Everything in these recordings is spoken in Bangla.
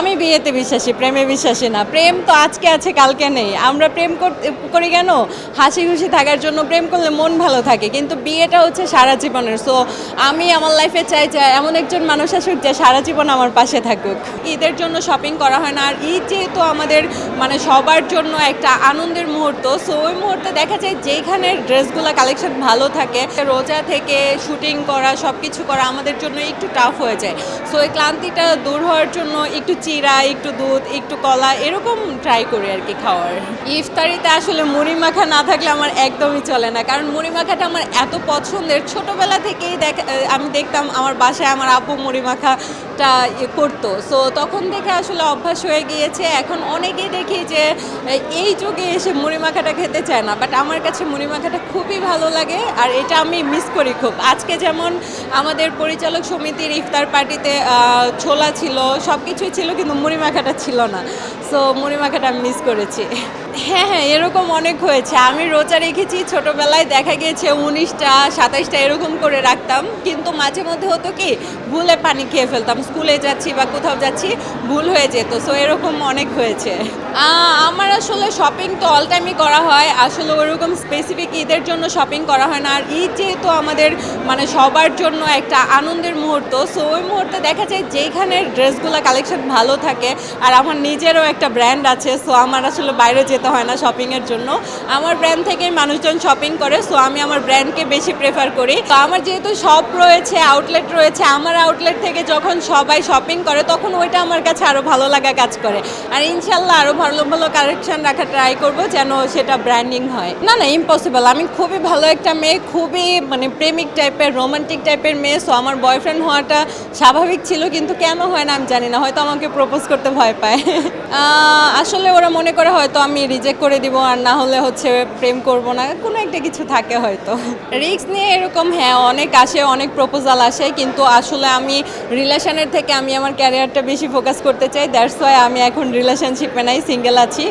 আমি বিয়েতে বিশ্বাসী, প্রেমে বিশ্বাসী না। প্রেম তো আজকে আছে কালকে নেই। আমরা প্রেম করি কেন? হাসি খুশি থাকার জন্য। প্রেম করলে মন ভালো থাকে। কিন্তু বিয়েটা হচ্ছে সারা জীবনের। সো আমি আমার লাইফে চাই যে এমন একজন মানুষ আসুক যে সারা জীবন আমার পাশে থাকুক। ঈদের জন্য শপিং করা হয় না। আর ঈদ যেহেতু আমাদের সবার জন্য একটা আনন্দের মুহূর্ত। সো ওই মুহূর্তে দেখা যায় যেইখানে ড্রেসগুলো কালেকশন ভালো থাকে, রোজা থেকে শুটিং করা সবকিছু করা আমাদের জন্য একটু টাফ হয়ে যায়। সো এই ক্লান্তিটা দূর হওয়ার জন্য একটু চিড়া, একটু দুধ, একটু কলা এরকম ট্রাই করি আর কি খাওয়ার। ইফতারিতে আসলে মুড়ি মাখা না থাকলে আমার একদমই চলে না, কারণ মুড়ি মাখাটা আমার এত পছন্দের। ছোটোবেলা থেকেই আমি দেখতাম আমার বাসায় আমার আব্বু মুড়ি মাখাটা করতো। সো তখন থেকে আসলে অভ্যাস হয়ে গিয়েছে। এখন অনেকেই দেখি যে এই যুগে এসে মুড়ি মাখাটা খেতে চায় না, বাট আমার কাছে মুড়ি মাখাটা খুবই ভালো লাগে আর এটা আমি মিস করি খুব। আজকে যেমন আমাদের পরিচালক সমিতির ইফতার পার্টিতে ছোলা ছিল, সব কিছুই ছিল, কিন্তু মুড়ি মাখাটা ছিল না। সো মুড়ি মাখাটা আমি মিস করেছি। হ্যাঁ হ্যাঁ, এরকম অনেক হয়েছে। আমি রোজা রেখেছি ছোটোবেলায়, দেখা গিয়েছে 19টা 27টা এরকম করে রাখতাম, কিন্তু মাঝে মধ্যে হতো কি ভুলে পানি খেয়ে ফেলতাম। স্কুলে যাচ্ছি বা কোথাও যাচ্ছি, ভুল হয়ে যেত। সো এরকম অনেক হয়েছে। আমার আসলে শপিং তো অল টাইমই করা হয়। আসলে ওইরকম স্পেসিফিক ঈদের জন্য শপিং করা হয় না। আর ঈদ যেহেতু আমাদের সবার জন্য একটা আনন্দের মুহূর্ত। সো ওই মুহূর্তে দেখা যায় যেইখানে ড্রেসগুলো কালেকশন ভালো থাকে। আর আমার নিজেরও একটা ব্র্যান্ড আছে। সো আমার আসলে বাইরে যেতে হয় না শপিংয়ের জন্য। আমার ব্র্যান্ড থেকেই মানুষজন শপিং করে। সো আমি আমার ব্র্যান্ডকে বেশি প্রেফার করি। তো আমার যেহেতু শপ রয়েছে, আউটলেট রয়েছে, আমার আউটলেট থেকে যখন সবাই শপিং করে তখন ওইটা আমার কাছে আরও ভালো লাগা কাজ করে। আর ইনশাল্লাহ আরও ভালো ভালো কালেকশন রাখার ট্রাই করবো যেন সেটা ব্র্যান্ডিং হয়। না না, ইম্পসিবল। আমি খুবই ভালো একটা মেয়ে, খুবই প্রেমিক টাইপের, রোমান্টিক টাইপের মেয়ে। সো আমার বয়ফ্রেন্ড হওয়াটা স্বাভাবিক ছিল, কিন্তু কেন হয় না আমি জানি না। হয়তো আমাকে প্রপোজ করতে ভয় পায়। আসলে ওরা মনে করে হয়তো আমি রিজেক্ট করে দিব, আর না হলে প্রেম করব না, কোনো একটা কিছু থাকে হয়তো। রিস্ক নিয়ে এরকম হ্যাঁ অনেক আসে, অনেক প্রপোজাল আসে, কিন্তু আসলে আমি রিলেশনের থেকে আমি আমার ক্যারিয়ারটা বেশি ফোকাস করতে চাই। দ্যাটস ওয়াই আমি এখন রিলেশনশিপে নাই, সিঙ্গেল আছি।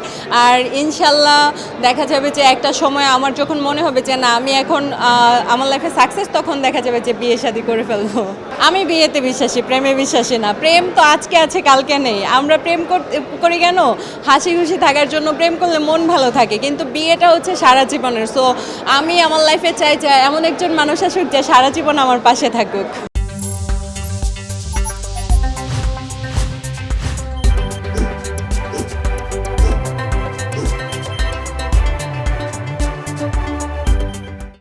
আর ইনশাল্লাহ দেখা যাবে যে একটা সময় আমার যখন মনে হবে যে না আমি এখন আমার লাইফে সাকসেস, তখন দেখা যাবে যে বিয়ে শাদী করে ফেলবো। আমি বিয়েতে বিশ্বাসী, প্রেমে বিশ্বাসী না। প্রেম তো আজকে আছে কালকে নেই। আমরা প্রেম করি কেন? হাসি খুশি থাকার জন্য। প্রেম করলে মন ভালো থাকে। কিন্তু বিয়েটা হচ্ছে সারা জীবনের। সো আমি আমার লাইফে চাই যে এমন একজন মানুষ আসুক যে সারা জীবন আমার পাশে থাকুক।